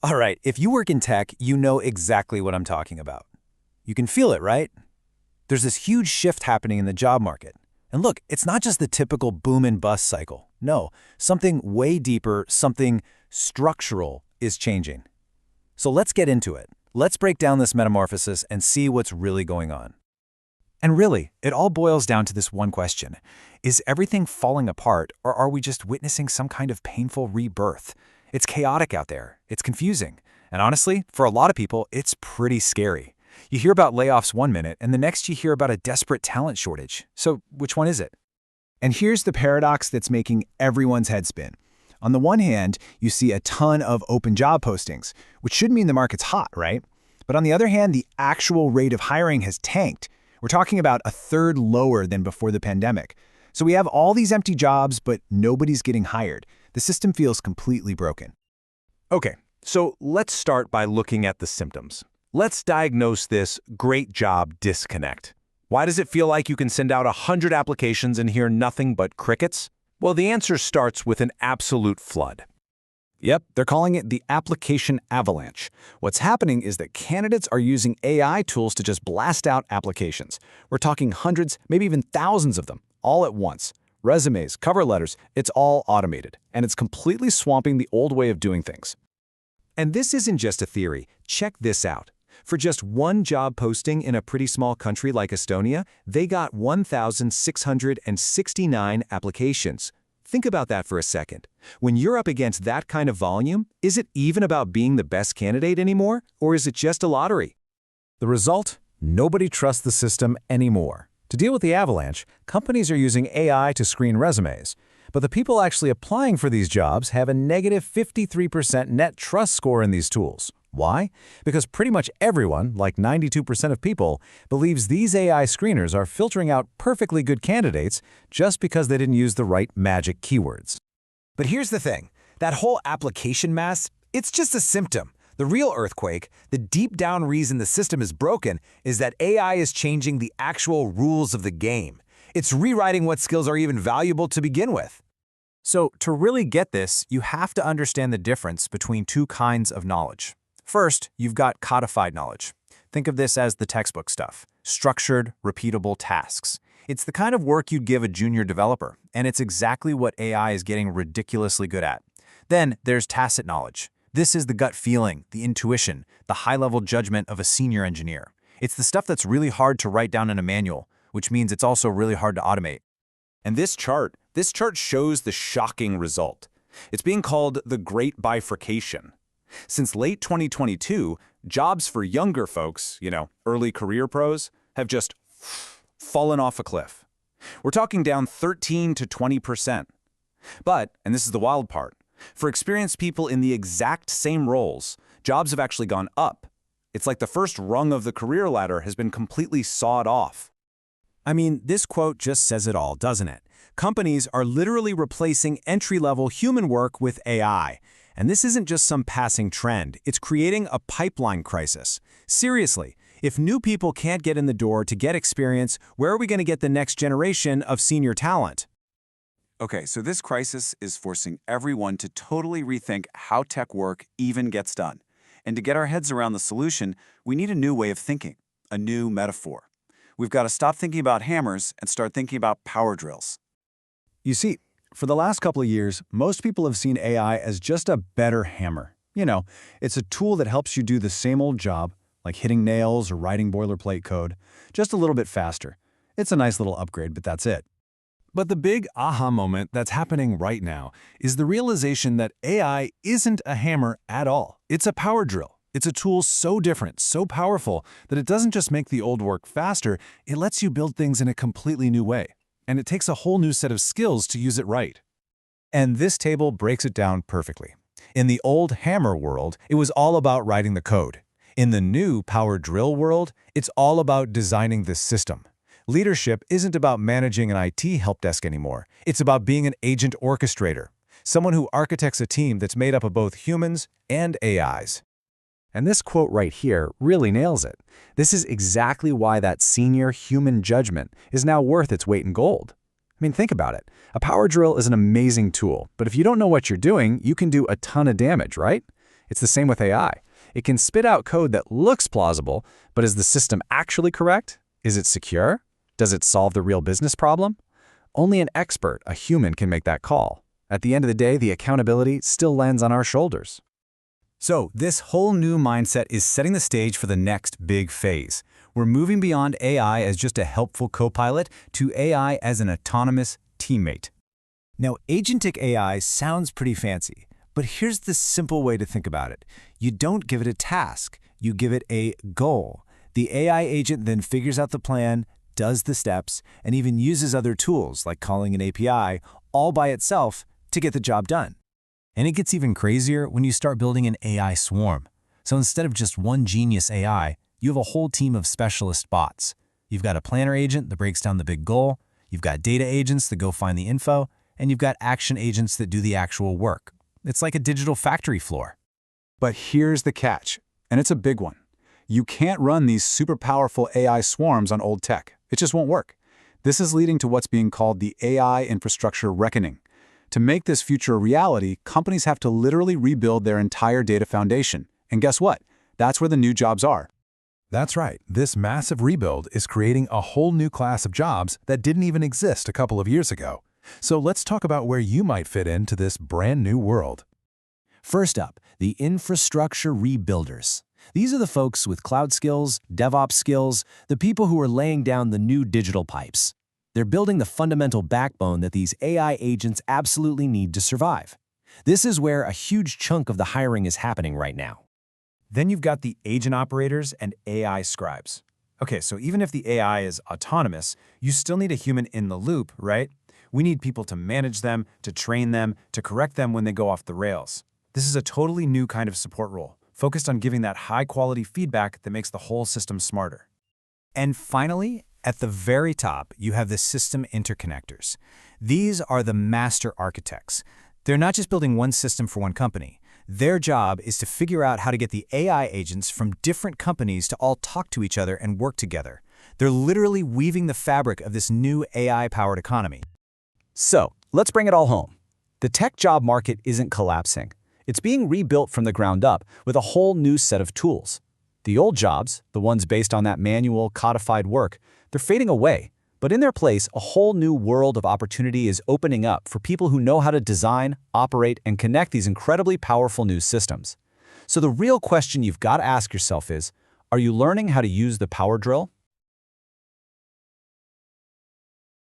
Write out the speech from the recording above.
All right, if you work in tech, you know exactly what I'm talking about. You can feel it, right? There's this huge shift happening in the job market. And look, it's not just the typical boom and bust cycle. No, something way deeper, something structural is changing. So let's get into it. Let's break down this metamorphosis and see what's really going on. And really, it all boils down to this one question. Is everything falling apart, or are we just witnessing some kind of painful rebirth? It's chaotic out there. It's confusing. And honestly, for a lot of people, it's pretty scary. You hear about layoffs one minute, and the next you hear about a desperate talent shortage. So which one is it? And here's the paradox that's making everyone's head spin. On the one hand, you see a ton of open job postings, which should mean the market's hot, right? But on the other hand, the actual rate of hiring has tanked. We're talking about a third lower than before the pandemic. So we have all these empty jobs, but nobody's getting hired. The system feels completely broken. Okay, so let's start by looking at the symptoms. Let's diagnose this great job disconnect. Why does it feel like you can send out 100 applications and hear nothing but crickets? Well, the answer starts with an absolute flood. Yep, they're calling it the application avalanche. What's happening is that candidates are using AI tools to just blast out applications. We're talking hundreds, maybe even thousands of them, all at once. Resumes, cover letters, it's all automated, and it's completely swamping the old way of doing things. And this isn't just a theory. Check this out. For just one job posting in a pretty small country like Estonia, they got 1,669 applications. Think about that for a second. When you're up against that kind of volume, is it even about being the best candidate anymore, or is it just a lottery? The result? Nobody trusts the system anymore. To deal with the avalanche, companies are using AI to screen resumes. But the people actually applying for these jobs have a negative 53% net trust score in these tools. Why? Because pretty much everyone, like 92% of people, believes these AI screeners are filtering out perfectly good candidates just because they didn't use the right magic keywords. But here's the thing. That whole application mess, it's just a symptom. The real earthquake, the deep down reason the system is broken, is that AI is changing the actual rules of the game. It's rewriting what skills are even valuable to begin with. So to really get this, you have to understand the difference between two kinds of knowledge. First, you've got codified knowledge. Think of this as the textbook stuff, structured, repeatable tasks. It's the kind of work you'd give a junior developer, and it's exactly what AI is getting ridiculously good at. Then there's tacit knowledge. This is the gut feeling, the intuition, the high-level judgment of a senior engineer. It's the stuff that's really hard to write down in a manual, which means it's also really hard to automate. And this chart shows the shocking result. It's being called the Great Bifurcation. Since late 2022, jobs for younger folks, early career pros, have just fallen off a cliff. We're talking down 13 to 20%. But, and this is the wild part, for experienced people in the exact same roles, jobs have actually gone up. It's like the first rung of the career ladder has been completely sawed off. I mean, this quote just says it all, doesn't it? Companies are literally replacing entry-level human work with AI. And this isn't just some passing trend, it's creating a pipeline crisis. Seriously, if new people can't get in the door to get experience, where are we going to get the next generation of senior talent? Okay, so this crisis is forcing everyone to totally rethink how tech work even gets done. And to get our heads around the solution, we need a new way of thinking, a new metaphor. We've got to stop thinking about hammers and start thinking about power drills. You see, for the last couple of years, most people have seen AI as just a better hammer. It's a tool that helps you do the same old job, like hitting nails or writing boilerplate code, just a little bit faster. It's a nice little upgrade, but that's it. But the big aha moment that's happening right now is the realization that AI isn't a hammer at all. It's a power drill. It's a tool so different, so powerful, that it doesn't just make the old work faster, it lets you build things in a completely new way. And it takes a whole new set of skills to use it right. And this table breaks it down perfectly. In the old hammer world, it was all about writing the code. In the new power drill world, it's all about designing the system. Leadership isn't about managing an IT help desk anymore. It's about being an agent orchestrator, someone who architects a team that's made up of both humans and AIs. And this quote right here really nails it. This is exactly why that senior human judgment is now worth its weight in gold. I mean, think about it. A power drill is an amazing tool, but if you don't know what you're doing, you can do a ton of damage, right? It's the same with AI. It can spit out code that looks plausible, but is the system actually correct? Is it secure? Does it solve the real business problem? Only an expert, a human, can make that call. At the end of the day, the accountability still lands on our shoulders. So, this whole new mindset is setting the stage for the next big phase. We're moving beyond AI as just a helpful co-pilot to AI as an autonomous teammate. Now, agentic AI sounds pretty fancy, but here's the simple way to think about it. You don't give it a task, you give it a goal. The AI agent then figures out the plan, does the steps, and even uses other tools like calling an API all by itself to get the job done. And it gets even crazier when you start building an AI swarm. So instead of just one genius AI, you have a whole team of specialist bots. You've got a planner agent that breaks down the big goal, you've got data agents that go find the info, and you've got action agents that do the actual work. It's like a digital factory floor. But here's the catch, and it's a big one. You can't run these super powerful AI swarms on old tech. It just won't work. This is leading to what's being called the AI infrastructure reckoning. To make this future a reality, companies have to literally rebuild their entire data foundation. And guess what? That's where the new jobs are. That's right. This massive rebuild is creating a whole new class of jobs that didn't even exist a couple of years ago. So let's talk about where you might fit into this brand new world. First up, the infrastructure rebuilders. These are the folks with cloud skills, DevOps skills, the people who are laying down the new digital pipes. They're building the fundamental backbone that these AI agents absolutely need to survive. This is where a huge chunk of the hiring is happening right now. Then you've got the agent operators and AI scribes. Okay, so even if the AI is autonomous, you still need a human in the loop, right? We need people to manage them, to train them, to correct them when they go off the rails. This is a totally new kind of support role, focused on giving that high-quality feedback that makes the whole system smarter. And finally, at the very top, you have the system interconnectors. These are the master architects. They're not just building one system for one company. Their job is to figure out how to get the AI agents from different companies to all talk to each other and work together. They're literally weaving the fabric of this new AI-powered economy. So, let's bring it all home. The tech job market isn't collapsing. It's being rebuilt from the ground up with a whole new set of tools. The old jobs, the ones based on that manual, codified work, they're fading away. But in their place, a whole new world of opportunity is opening up for people who know how to design, operate, and connect these incredibly powerful new systems. So the real question you've got to ask yourself is, are you learning how to use the power drill?